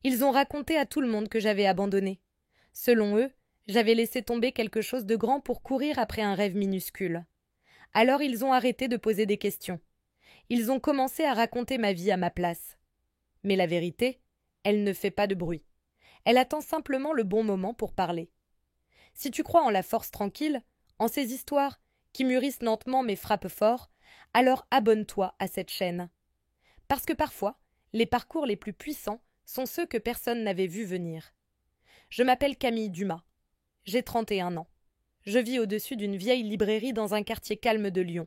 Ils ont raconté à tout le monde que j'avais abandonné. Selon eux, j'avais laissé tomber quelque chose de grand pour courir après un rêve minuscule. Alors ils ont arrêté de poser des questions. Ils ont commencé à raconter ma vie à ma place. Mais la vérité, elle ne fait pas de bruit. Elle attend simplement le bon moment pour parler. Si tu crois en la force tranquille, en ces histoires qui mûrissent lentement mais frappent fort, alors abonne-toi à cette chaîne. Parce que parfois, les parcours les plus puissants sont ceux que personne n'avait vus venir. Je m'appelle Camille Dumas. J'ai 31 ans. Je vis au-dessus d'une vieille librairie dans un quartier calme de Lyon.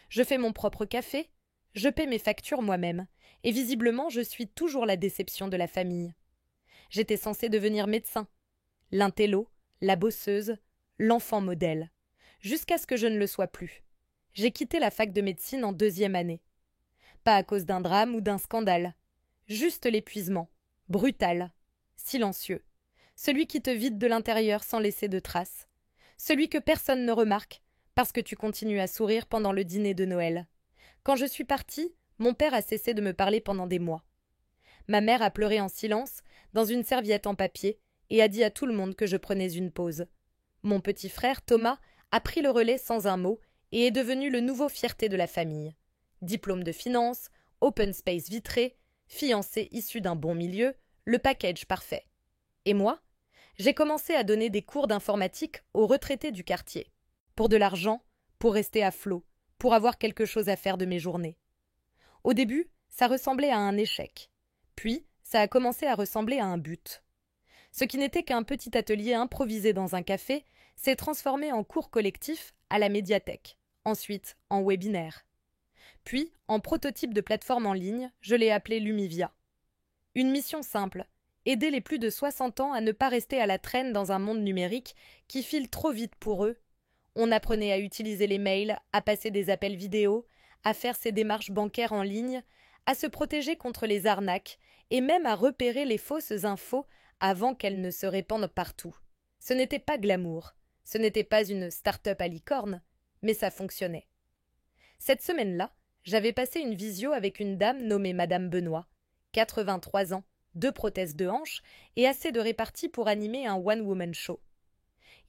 Je fais mon propre café, je paie mes factures moi-même, et visiblement je suis toujours la déception de la famille. J'étais censée devenir médecin. L'intello, la bosseuse, l'enfant modèle. Jusqu'à ce que je ne le sois plus. J'ai quitté la fac de médecine en 2e année. Pas à cause d'un drame ou d'un scandale. Juste l'épuisement. Brutal. Silencieux. Celui qui te vide de l'intérieur sans laisser de traces. Celui que personne ne remarque, parce que tu continues à sourire pendant le dîner de Noël. Quand je suis partie, mon père a cessé de me parler pendant des mois. Ma mère a pleuré en silence, dans une serviette en papier, et a dit à tout le monde que je prenais une pause. Mon petit frère, Thomas, a pris le relais sans un mot et est devenu le nouveau fierté de la famille. Diplôme de finance, open space vitré, fiancé issu d'un bon milieu, le package parfait. Et moi, j'ai commencé à donner des cours d'informatique aux retraités du quartier. Pour de l'argent, pour rester à flot, pour avoir quelque chose à faire de mes journées. Au début, ça ressemblait à un échec. Puis, ça a commencé à ressembler à un but. Ce qui n'était qu'un petit atelier improvisé dans un café s'est transformé en cours collectif à la médiathèque, ensuite en webinaire. Puis, en prototype de plateforme en ligne, je l'ai appelé Lumivia. Une mission simple, aider les plus de 60 ans à ne pas rester à la traîne dans un monde numérique qui file trop vite pour eux. On apprenait à utiliser les mails, à passer des appels vidéo, à faire ses démarches bancaires en ligne, à se protéger contre les arnaques et même à repérer les fausses infos avant qu'elles ne se répandent partout. Ce n'était pas glamour, ce n'était pas une start-up à licorne, mais ça fonctionnait. Cette semaine-là, j'avais passé une visio avec une dame nommée Madame Benoît, 83 ans, 2 prothèses de hanche et assez de répartie pour animer un one-woman show.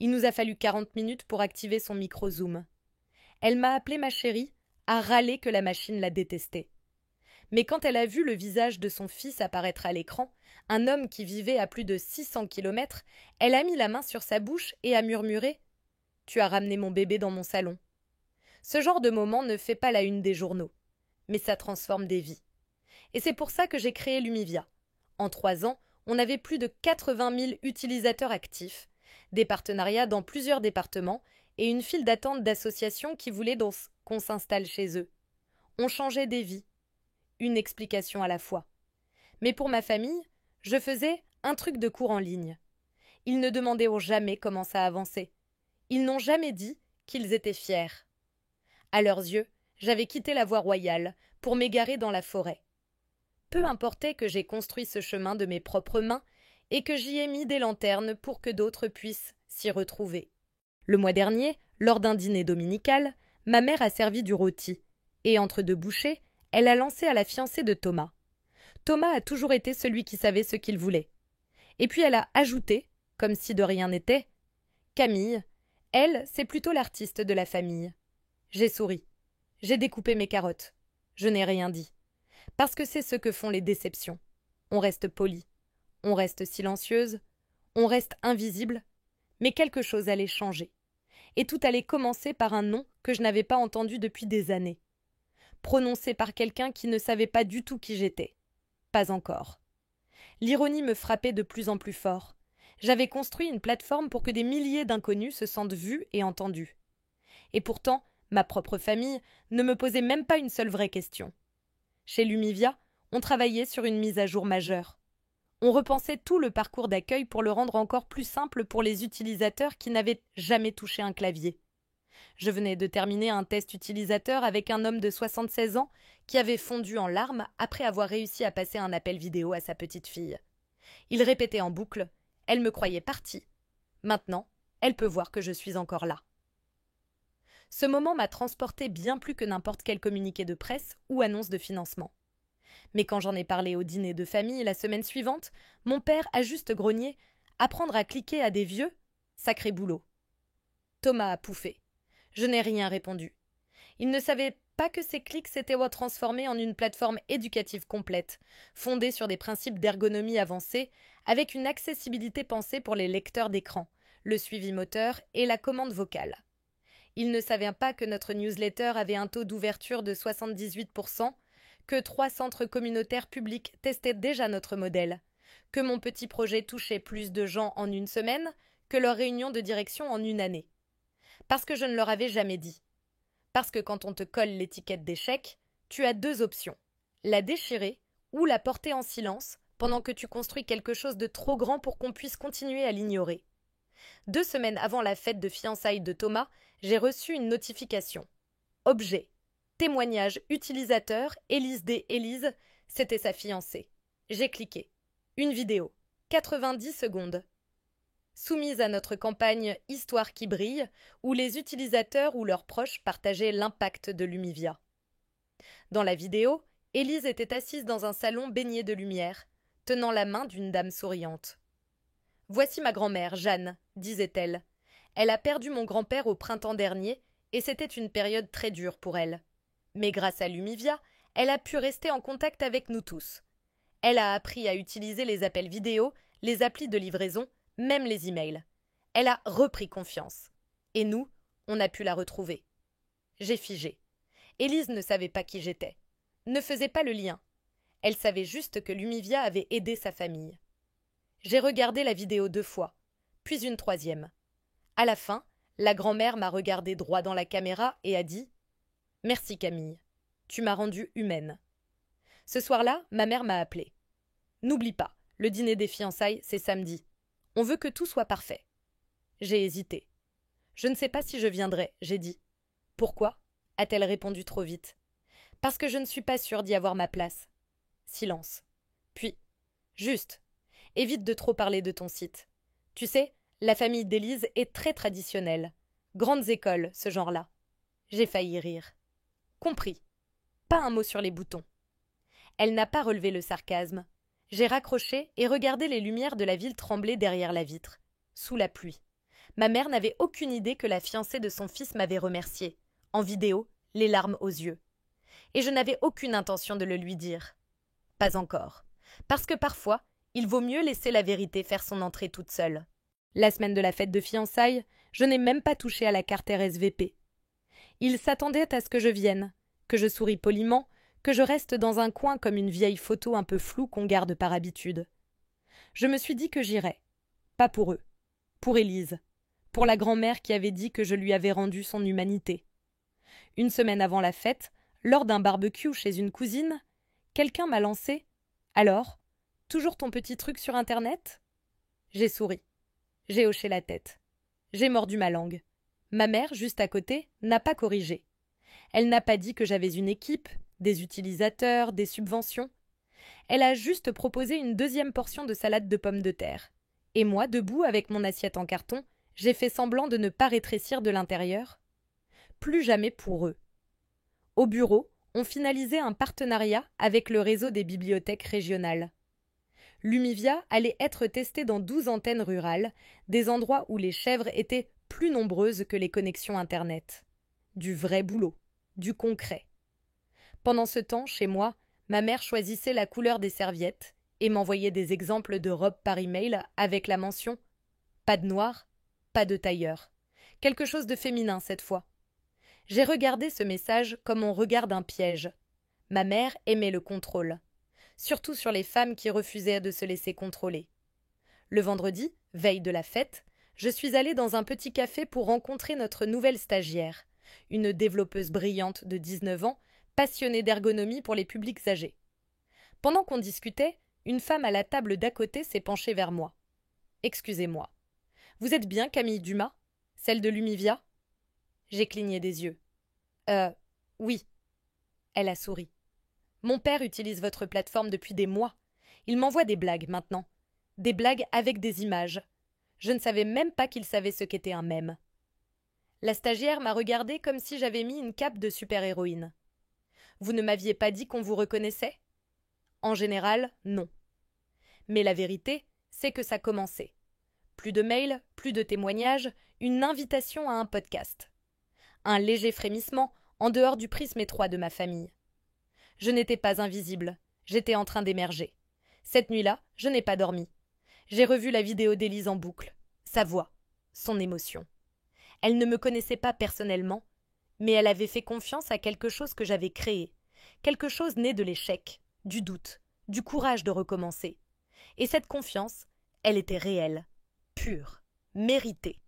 Il nous a fallu 40 minutes pour activer son micro Zoom. Elle m'a appelée ma chérie, a râlé que la machine la détestait. Mais quand elle a vu le visage de son fils apparaître à l'écran, un homme qui vivait à plus de 600 kilomètres, elle a mis la main sur sa bouche et a murmuré « Tu as ramené mon bébé dans mon salon ». Ce genre de moment ne fait pas la une des journaux, mais ça transforme des vies. Et c'est pour ça que j'ai créé Lumivia. En 3 ans, on avait plus de 80 000 utilisateurs actifs, des partenariats dans plusieurs départements et une file d'attente d'associations qui voulaient qu'on s'installe chez eux. On changeait des vies. Une explication à la fois. Mais pour ma famille, je faisais un truc de cours en ligne. Ils ne demandaient jamais comment ça avançait. Ils n'ont jamais dit qu'ils étaient fiers. À leurs yeux, j'avais quitté la voie royale pour m'égarer dans la forêt. Peu importait que j'ai construit ce chemin de mes propres mains et que j'y ai mis des lanternes pour que d'autres puissent s'y retrouver. Le mois dernier, lors d'un dîner dominical, ma mère a servi du rôti, et entre 2 bouchées, elle a lancé à la fiancée de Thomas. Thomas a toujours été celui qui savait ce qu'il voulait. Et puis elle a ajouté, comme si de rien n'était, « Camille, elle, c'est plutôt l'artiste de la famille. » J'ai souri. J'ai découpé mes carottes. Je n'ai rien dit. Parce que c'est ce que font les déceptions. On reste poli, on reste silencieuse, on reste invisible, mais quelque chose allait changer. Et tout allait commencer par un nom que je n'avais pas entendu depuis des années. Prononcé par quelqu'un qui ne savait pas du tout qui j'étais. Pas encore. L'ironie me frappait de plus en plus fort. J'avais construit une plateforme pour que des milliers d'inconnus se sentent vus et entendus. Et pourtant, ma propre famille ne me posait même pas une seule vraie question. Chez Lumivia, on travaillait sur une mise à jour majeure. On repensait tout le parcours d'accueil pour le rendre encore plus simple pour les utilisateurs qui n'avaient jamais touché un clavier. Je venais de terminer un test utilisateur avec un homme de 76 ans qui avait fondu en larmes après avoir réussi à passer un appel vidéo à sa petite fille. Il répétait en boucle « Elle me croyait partie. Maintenant, elle peut voir que je suis encore là. » Ce moment m'a transporté bien plus que n'importe quel communiqué de presse ou annonce de financement. Mais quand j'en ai parlé au dîner de famille la semaine suivante, mon père a juste grogné: apprendre à cliquer à des vieux? Sacré boulot. Thomas a pouffé. Je n'ai rien répondu. Il ne savait pas que ces clics s'étaient transformés en une plateforme éducative complète, fondée sur des principes d'ergonomie avancés, avec une accessibilité pensée pour les lecteurs d'écran, le suivi moteur et la commande vocale. Il ne savait pas que notre newsletter avait un taux d'ouverture de 78%, que 3 centres communautaires publics testaient déjà notre modèle, que mon petit projet touchait plus de gens en une semaine que leur réunion de direction en une année. Parce que je ne leur avais jamais dit. Parce que quand on te colle l'étiquette d'échec, tu as 2 options: la déchirer ou la porter en silence pendant que tu construis quelque chose de trop grand pour qu'on puisse continuer à l'ignorer. 2 semaines avant la fête de fiançailles de Thomas, j'ai reçu une notification. Objet. Témoignage utilisateur, Élise D. Élise, c'était sa fiancée. J'ai cliqué. Une vidéo. 90 secondes. Soumise à notre campagne Histoire qui brille, où les utilisateurs ou leurs proches partageaient l'impact de Lumivia. Dans la vidéo, Élise était assise dans un salon baigné de lumière, tenant la main d'une dame souriante. « Voici ma grand-mère, Jeanne, disait-elle. Elle a perdu mon grand-père au printemps dernier, et c'était une période très dure pour elle. Mais grâce à Lumivia, elle a pu rester en contact avec nous tous. Elle a appris à utiliser les appels vidéo, les applis de livraison, même les emails. Elle a repris confiance. Et nous, on a pu la retrouver. » J'ai figé. Élise ne savait pas qui j'étais. Ne faisait pas le lien. Elle savait juste que Lumivia avait aidé sa famille. J'ai regardé la vidéo 2 fois, puis une 3e. À la fin, la grand-mère m'a regardé droit dans la caméra et a dit « Merci Camille, tu m'as rendue humaine. » Ce soir-là, ma mère m'a appelée. « N'oublie pas, le dîner des fiançailles, c'est samedi. On veut que tout soit parfait. » J'ai hésité. « Je ne sais pas si je viendrai, j'ai dit. »« Pourquoi ?» a-t-elle répondu trop vite. « Parce que je ne suis pas sûre d'y avoir ma place. » Silence. Puis « Juste. Évite de trop parler de ton site. Tu sais, la famille d'Élise est très traditionnelle. Grandes écoles, ce genre-là. » J'ai failli rire. Compris. Pas un mot sur les boutons. Elle n'a pas relevé le sarcasme. J'ai raccroché et regardé les lumières de la ville trembler derrière la vitre, sous la pluie. Ma mère n'avait aucune idée que la fiancée de son fils m'avait remerciée, en vidéo, les larmes aux yeux. Et je n'avais aucune intention de le lui dire. Pas encore. Parce que parfois, il vaut mieux laisser la vérité faire son entrée toute seule. La semaine de la fête de fiançailles, je n'ai même pas touché à la carte RSVP. Il s'attendait à ce que je vienne, que je souris poliment, que je reste dans un coin comme une vieille photo un peu floue qu'on garde par habitude. Je me suis dit que j'irais. Pas pour eux. Pour Élise. Pour la grand-mère qui avait dit que je lui avais rendu son humanité. Une semaine avant la fête, lors d'un barbecue chez une cousine, quelqu'un m'a lancé « Alors, toujours ton petit truc sur Internet ?» J'ai souri. J'ai hoché la tête. J'ai mordu ma langue. Ma mère, juste à côté, n'a pas corrigé. Elle n'a pas dit que j'avais une équipe, des utilisateurs, des subventions. Elle a juste proposé une 2e portion de salade de pommes de terre. Et moi, debout avec mon assiette en carton, j'ai fait semblant de ne pas rétrécir de l'intérieur. Plus jamais pour eux. Au bureau, on finalisait un partenariat avec le réseau des bibliothèques régionales. Lumivia allait être testé dans 12 antennes rurales, des endroits où les chèvres étaient plus nombreuses que les connexions Internet. Du vrai boulot, du concret. Pendant ce temps, chez moi, ma mère choisissait la couleur des serviettes et m'envoyait des exemples de robes par email avec la mention « pas de noir, pas de tailleur ». Quelque chose de féminin cette fois. J'ai regardé ce message comme on regarde un piège. Ma mère aimait le contrôle. Surtout sur les femmes qui refusaient de se laisser contrôler. Le vendredi, veille de la fête, je suis allée dans un petit café pour rencontrer notre nouvelle stagiaire, une développeuse brillante de 19 ans, passionnée d'ergonomie pour les publics âgés. Pendant qu'on discutait, une femme à la table d'à côté s'est penchée vers moi. « Excusez-moi. Vous êtes bien Camille Dumas, celle de Lumivia ?» J'ai cligné des yeux. « Oui. » Elle a souri. « Mon père utilise votre plateforme depuis des mois. Il m'envoie des blagues maintenant. Des blagues avec des images. Je ne savais même pas qu'il savait ce qu'était un mème. » La stagiaire m'a regardée comme si j'avais mis une cape de super-héroïne. « Vous ne m'aviez pas dit qu'on vous reconnaissait ?» En général, non. Mais la vérité, c'est que ça commençait. Plus de mails, plus de témoignages, une invitation à un podcast. Un léger frémissement en dehors du prisme étroit de ma famille. Je n'étais pas invisible, j'étais en train d'émerger. Cette nuit-là, je n'ai pas dormi. J'ai revu la vidéo d'Élise en boucle, sa voix, son émotion. Elle ne me connaissait pas personnellement, mais elle avait fait confiance à quelque chose que j'avais créé, quelque chose né de l'échec, du doute, du courage de recommencer. Et cette confiance, elle était réelle, pure, méritée.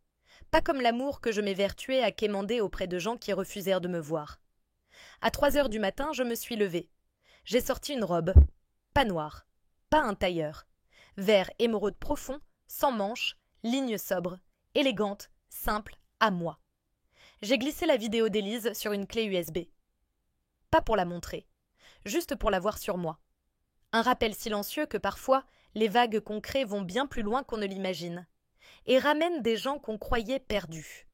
Pas comme l'amour que je m'évertuais à quémander auprès de gens qui refusèrent de me voir. À 3 heures du matin, je me suis levée. J'ai sorti une robe, pas noire, pas un tailleur, vert émeraude profond, sans manches, lignes sobres, élégante, simple, à moi. J'ai glissé la vidéo d'Élise sur une clé USB. Pas pour la montrer, juste pour la voir sur moi. Un rappel silencieux que parfois, les vagues qu'on crée vont bien plus loin qu'on ne l'imagine, et ramènent des gens qu'on croyait perdus.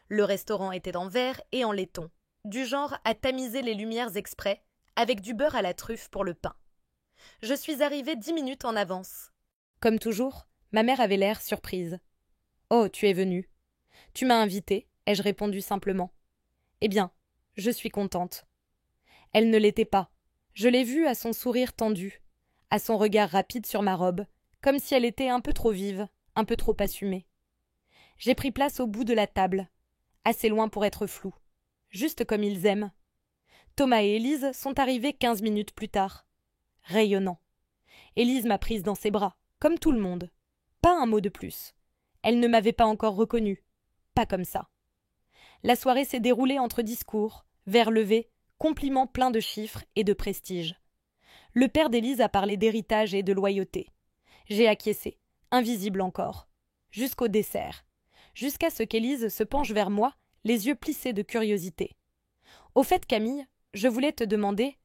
Le restaurant était en verre et en laiton, du genre à tamiser les lumières exprès, avec du beurre à la truffe pour le pain. Je suis arrivée 10 minutes en avance. Comme toujours, ma mère avait l'air surprise. « Oh, tu es venue. Tu m'as invitée, ai-je répondu simplement. Eh bien, je suis contente. Elle ne l'était pas. Je l'ai vue à son sourire tendu, à son regard rapide sur ma robe, comme si elle était un peu trop vive, un peu trop assumée. J'ai pris place au bout de la table, assez loin pour être floue, juste comme ils aiment. Thomas et Élise sont arrivés 15 minutes plus tard. Rayonnant. Élise m'a prise dans ses bras, comme tout le monde. Pas un mot de plus. Elle ne m'avait pas encore reconnue. Pas comme ça. La soirée s'est déroulée entre discours, verres levés, compliments pleins de chiffres et de prestige. Le père d'Élise a parlé d'héritage et de loyauté. J'ai acquiescé, invisible encore, jusqu'au dessert, jusqu'à ce qu'Élise se penche vers moi, les yeux plissés de curiosité. Au fait, Camille, je voulais te demander,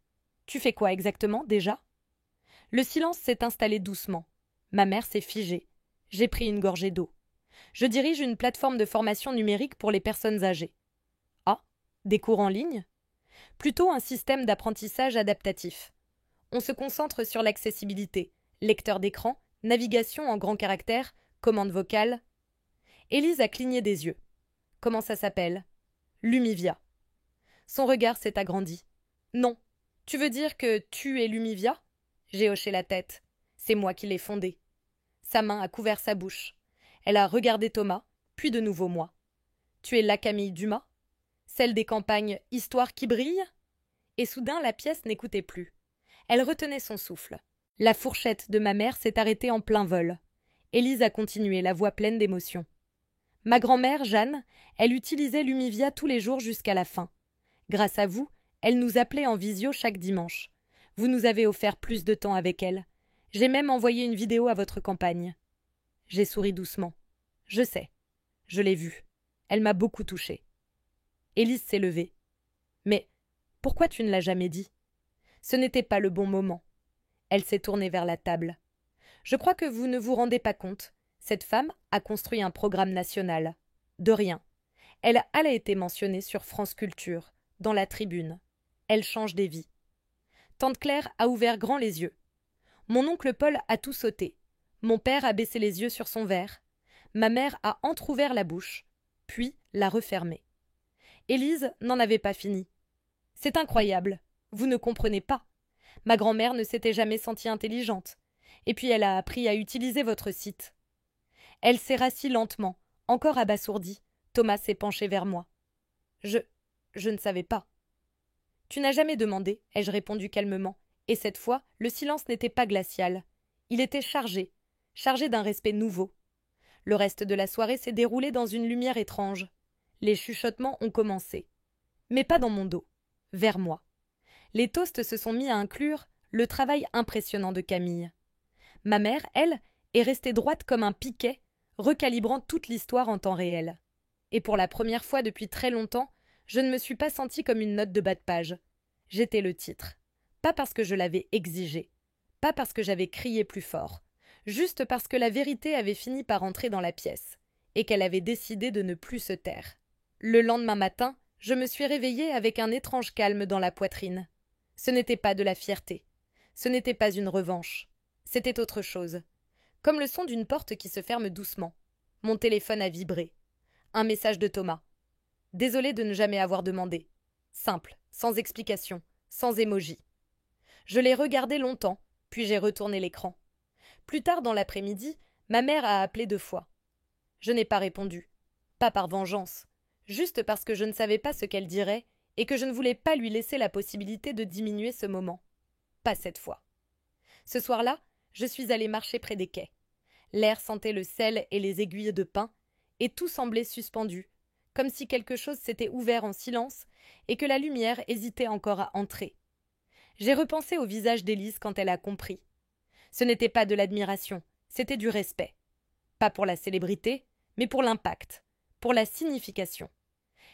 tu fais quoi exactement déjà ? Le silence s'est installé doucement. Ma mère s'est figée. J'ai pris une gorgée d'eau. Je dirige une plateforme de formation numérique pour les personnes âgées. Ah, des cours en ligne ? Plutôt un système d'apprentissage adaptatif. On se concentre sur l'accessibilité, lecteur d'écran, navigation en grands caractères, commande vocale. Élise a cligné des yeux. Comment ça s'appelle ? Lumivia. Son regard s'est agrandi. Non. Tu veux dire que tu es Lumivia ? J'ai hoché la tête. C'est moi qui l'ai fondée. Sa main a couvert sa bouche. Elle a regardé Thomas, puis de nouveau moi. Tu es la Camille Dumas ? Celle des campagnes Histoire qui brille ? Et soudain la pièce n'écoutait plus. Elle retenait son souffle. La fourchette de ma mère s'est arrêtée en plein vol. Élise a continué, la voix pleine d'émotion. Ma grand-mère, Jeanne, elle utilisait Lumivia tous les jours jusqu'à la fin. Grâce à vous, elle nous appelait en visio chaque dimanche. Vous nous avez offert plus de temps avec elle. J'ai même envoyé une vidéo à votre campagne. J'ai souri doucement. Je sais. Je l'ai vue. Elle m'a beaucoup touchée. Élise s'est levée. Mais pourquoi tu ne l'as jamais dit ? Ce n'était pas le bon moment. Elle s'est tournée vers la table. Je crois que vous ne vous rendez pas compte. Cette femme a construit un programme national. De rien. Elle a été mentionnée sur France Culture, dans la tribune. Elle change des vies. Tante Claire a ouvert grand les yeux. Mon oncle Paul a tout sauté. Mon père a baissé les yeux sur son verre. Ma mère a entr'ouvert la bouche, puis l'a refermée. Élise n'en avait pas fini. C'est incroyable. Vous ne comprenez pas. Ma grand-mère ne s'était jamais sentie intelligente. Et puis elle a appris à utiliser votre site. Elle s'est rassie lentement, encore abasourdie. Thomas s'est penché vers moi. Je ne savais pas. Tu n'as jamais demandé, ai-je répondu calmement. Et cette fois, le silence n'était pas glacial. Il était chargé d'un respect nouveau. Le reste de la soirée s'est déroulé dans une lumière étrange. Les chuchotements ont commencé. Mais pas dans mon dos. Vers moi. Les toasts se sont mis à inclure le travail impressionnant de Camille. Ma mère, elle, est restée droite comme un piquet, recalibrant toute l'histoire en temps réel. Et pour la première fois depuis très longtemps, je ne me suis pas sentie comme une note de bas de page. J'étais le titre. Pas parce que je l'avais exigé. Pas parce que j'avais crié plus fort. Juste parce que la vérité avait fini par entrer dans la pièce. Et qu'elle avait décidé de ne plus se taire. Le lendemain matin, je me suis réveillée avec un étrange calme dans la poitrine. Ce n'était pas de la fierté. Ce n'était pas une revanche. C'était autre chose. Comme le son d'une porte qui se ferme doucement. Mon téléphone a vibré. Un message de Thomas. Désolé de ne jamais avoir demandé. Simple, sans explication, sans émoji. Je l'ai regardé longtemps, puis j'ai retourné l'écran. Plus tard dans l'après-midi, ma mère a appelé 2 fois. Je n'ai pas répondu. Pas par vengeance. Juste parce que je ne savais pas ce qu'elle dirait et que je ne voulais pas lui laisser la possibilité de diminuer ce moment. Pas cette fois. Ce soir-là, je suis allée marcher près des quais. L'air sentait le sel et les aiguilles de pin, et tout semblait suspendu, comme si quelque chose s'était ouvert en silence et que la lumière hésitait encore à entrer. J'ai repensé au visage d'Élise quand elle a compris. Ce n'était pas de l'admiration, c'était du respect. Pas pour la célébrité, mais pour l'impact, pour la signification.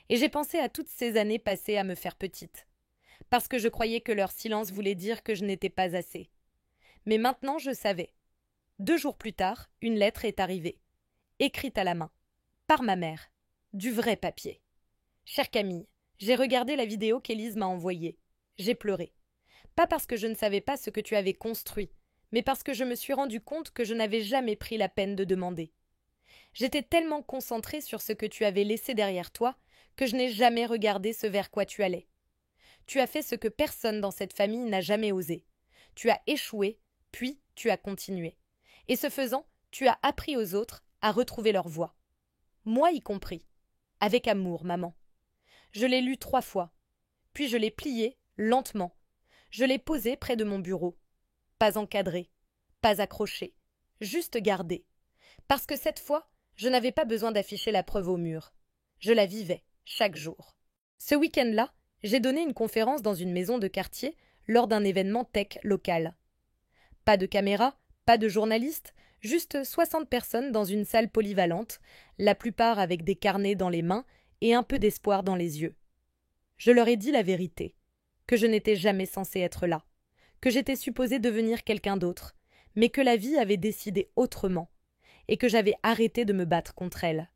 Et j'ai pensé à toutes ces années passées à me faire petite, parce que je croyais que leur silence voulait dire que je n'étais pas assez. Mais maintenant je savais. 2 jours plus tard, une lettre est arrivée, écrite à la main, par ma mère, du vrai papier. Chère Camille, j'ai regardé la vidéo qu'Élise m'a envoyée. J'ai pleuré. Pas parce que je ne savais pas ce que tu avais construit, mais parce que je me suis rendu compte que je n'avais jamais pris la peine de demander. J'étais tellement concentrée sur ce que tu avais laissé derrière toi que je n'ai jamais regardé ce vers quoi tu allais. Tu as fait ce que personne dans cette famille n'a jamais osé. Tu as échoué, puis tu as continué. Et ce faisant, tu as appris aux autres à retrouver leur voie. Moi y compris. Avec amour, maman. Je l'ai lu 3 fois. Puis je l'ai plié, lentement. Je l'ai posé près de mon bureau. Pas encadré, pas accroché, juste gardé. Parce que cette fois, je n'avais pas besoin d'afficher la preuve au mur. Je la vivais, chaque jour. Ce week-end-là, j'ai donné une conférence dans une maison de quartier lors d'un événement tech local. Pas de caméra, pas de journalistes, juste 60 personnes dans une salle polyvalente, la plupart avec des carnets dans les mains et un peu d'espoir dans les yeux. Je leur ai dit la vérité, que je n'étais jamais censée être là, que j'étais supposée devenir quelqu'un d'autre, mais que la vie avait décidé autrement, et que j'avais arrêté de me battre contre elle.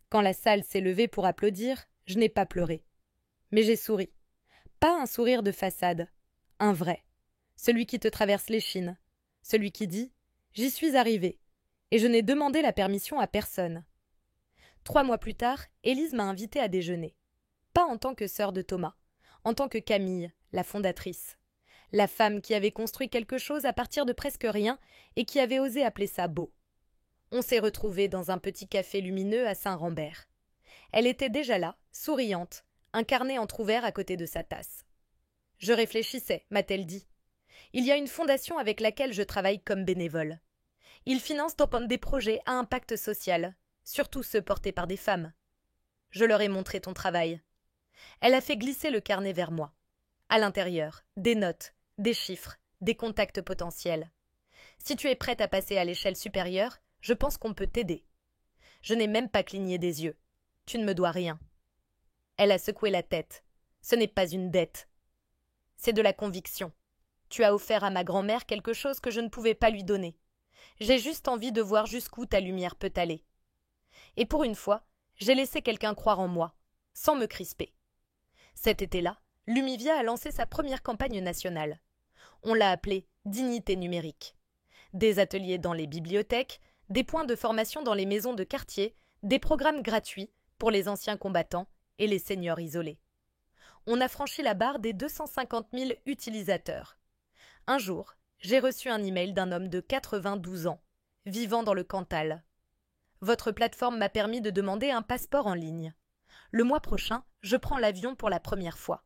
Quand la salle s'est levée pour applaudir, je n'ai pas pleuré. Mais j'ai souri. Pas un sourire de façade, un vrai. Celui qui te traverse l'échine. Celui qui dit « J'y suis arrivée » et je n'ai demandé la permission à personne. 3 mois plus tard, Élise m'a invitée à déjeuner. Pas en tant que sœur de Thomas, en tant que Camille, la fondatrice. La femme qui avait construit quelque chose à partir de presque rien et qui avait osé appeler ça beau. On s'est retrouvés dans un petit café lumineux à Saint-Rambert. Elle était déjà là, souriante, un carnet entrouvert à côté de sa tasse. « Je réfléchissais, m'a-t-elle dit. Il y a une fondation avec laquelle je travaille comme bénévole. Ils financent des projets à impact social, surtout ceux portés par des femmes. Je leur ai montré ton travail. » Elle a fait glisser le carnet vers moi. À l'intérieur, des notes, des chiffres, des contacts potentiels. Si tu es prête à passer à l'échelle supérieure, je pense qu'on peut t'aider. Je n'ai même pas cligné des yeux. Tu ne me dois rien. Elle a secoué la tête. Ce n'est pas une dette. C'est de la conviction. Tu as offert à ma grand-mère quelque chose que je ne pouvais pas lui donner. J'ai juste envie de voir jusqu'où ta lumière peut aller. Et pour une fois, j'ai laissé quelqu'un croire en moi, sans me crisper. Cet été-là, Lumivia a lancé sa première campagne nationale. On l'a appelée « Dignité numérique ». Des ateliers dans les bibliothèques, des points de formation dans les maisons de quartier, des programmes gratuits pour les anciens combattants et les seniors isolés. On a franchi la barre des 250 000 utilisateurs. Un jour, j'ai reçu un email d'un homme de 92 ans, vivant dans le Cantal. « Votre plateforme m'a permis de demander un passeport en ligne. Le mois prochain, je prends l'avion pour la première fois.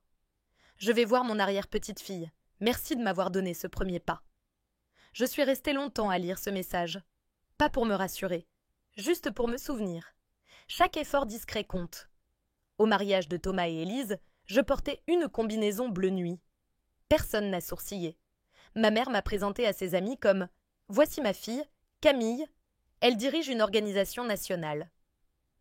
Je vais voir mon arrière-petite-fille. Merci de m'avoir donné ce premier pas. » Je suis restée longtemps à lire ce message. Pas pour me rassurer, juste pour me souvenir. Chaque effort discret compte. Au mariage de Thomas et Élise, je portais une combinaison bleu nuit. Personne n'a sourcillé. Ma mère m'a présentée à ses amis comme « Voici ma fille, Camille. Elle dirige une organisation nationale. »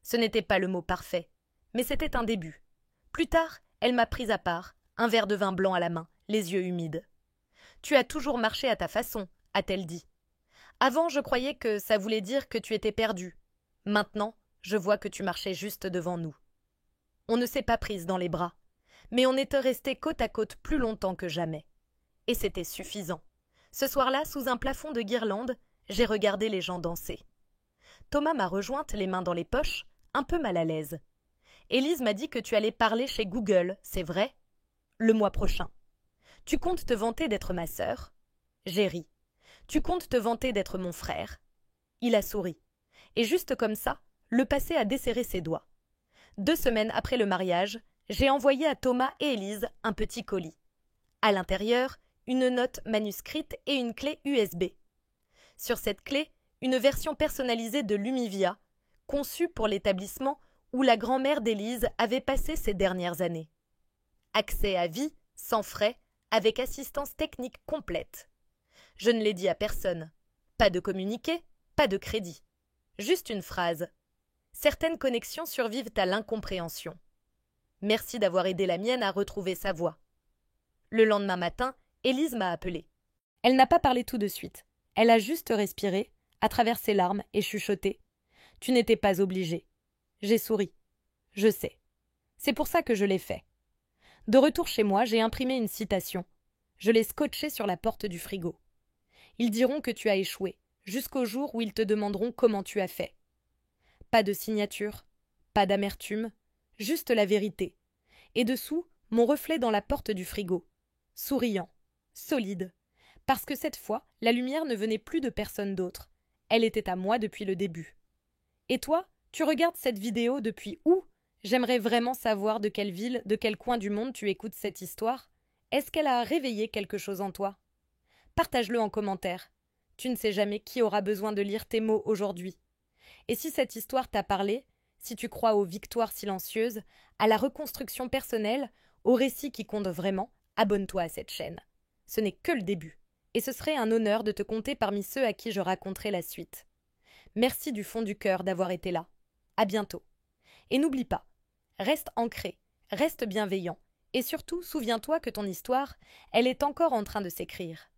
Ce n'était pas le mot parfait, mais c'était un début. Plus tard, elle m'a prise à part, un verre de vin blanc à la main, les yeux humides. « Tu as toujours marché à ta façon, » a-t-elle dit. « Avant, je croyais que ça voulait dire que tu étais perdue. Maintenant, je vois que tu marchais juste devant nous. » On ne s'est pas prise dans les bras, mais on était restés côte à côte plus longtemps que jamais. Et c'était suffisant. Ce soir-là, sous un plafond de guirlandes, j'ai regardé les gens danser. Thomas m'a rejointe les mains dans les poches, un peu mal à l'aise. Élise m'a dit que tu allais parler chez Google, c'est vrai? Le mois prochain. Tu comptes te vanter d'être ma sœur? J'ai ri. Tu comptes te vanter d'être mon frère? Il a souri. Et juste comme ça, le passé a desserré ses doigts. 2 semaines après le mariage, j'ai envoyé à Thomas et Élise un petit colis. À l'intérieur, une note manuscrite et une clé USB. Sur cette clé, une version personnalisée de Lumivia, conçue pour l'établissement où la grand-mère d'Élise avait passé ses dernières années. Accès à vie, sans frais, avec assistance technique complète. Je ne l'ai dit à personne. Pas de communiqué, pas de crédit. Juste une phrase. Certaines connexions survivent à l'incompréhension. Merci d'avoir aidé la mienne à retrouver sa voix. Le lendemain matin, Élise m'a appelée. Elle n'a pas parlé tout de suite. Elle a juste respiré, à travers ses larmes, et chuchoté. « Tu n'étais pas obligée. » J'ai souri. Je sais. C'est pour ça que je l'ai fait. De retour chez moi, j'ai imprimé une citation. Je l'ai scotchée sur la porte du frigo. Ils diront que tu as échoué, jusqu'au jour où ils te demanderont comment tu as fait. Pas de signature, pas d'amertume, juste la vérité. Et dessous, mon reflet dans la porte du frigo. Souriant, solide. Parce que cette fois, la lumière ne venait plus de personne d'autre. Elle était à moi depuis le début. Et toi, tu regardes cette vidéo depuis où? J'aimerais vraiment savoir de quelle ville, de quel coin du monde tu écoutes cette histoire. Est-ce qu'elle a réveillé quelque chose en toi? Partage-le en commentaire. Tu ne sais jamais qui aura besoin de lire tes mots aujourd'hui. Et si cette histoire t'a parlé, si tu crois aux victoires silencieuses, à la reconstruction personnelle, aux récits qui comptent vraiment, abonne-toi à cette chaîne. Ce n'est que le début. Et ce serait un honneur de te compter parmi ceux à qui je raconterai la suite. Merci du fond du cœur d'avoir été là. À bientôt. Et n'oublie pas, reste ancré, reste bienveillant, et surtout souviens-toi que ton histoire, elle est encore en train de s'écrire.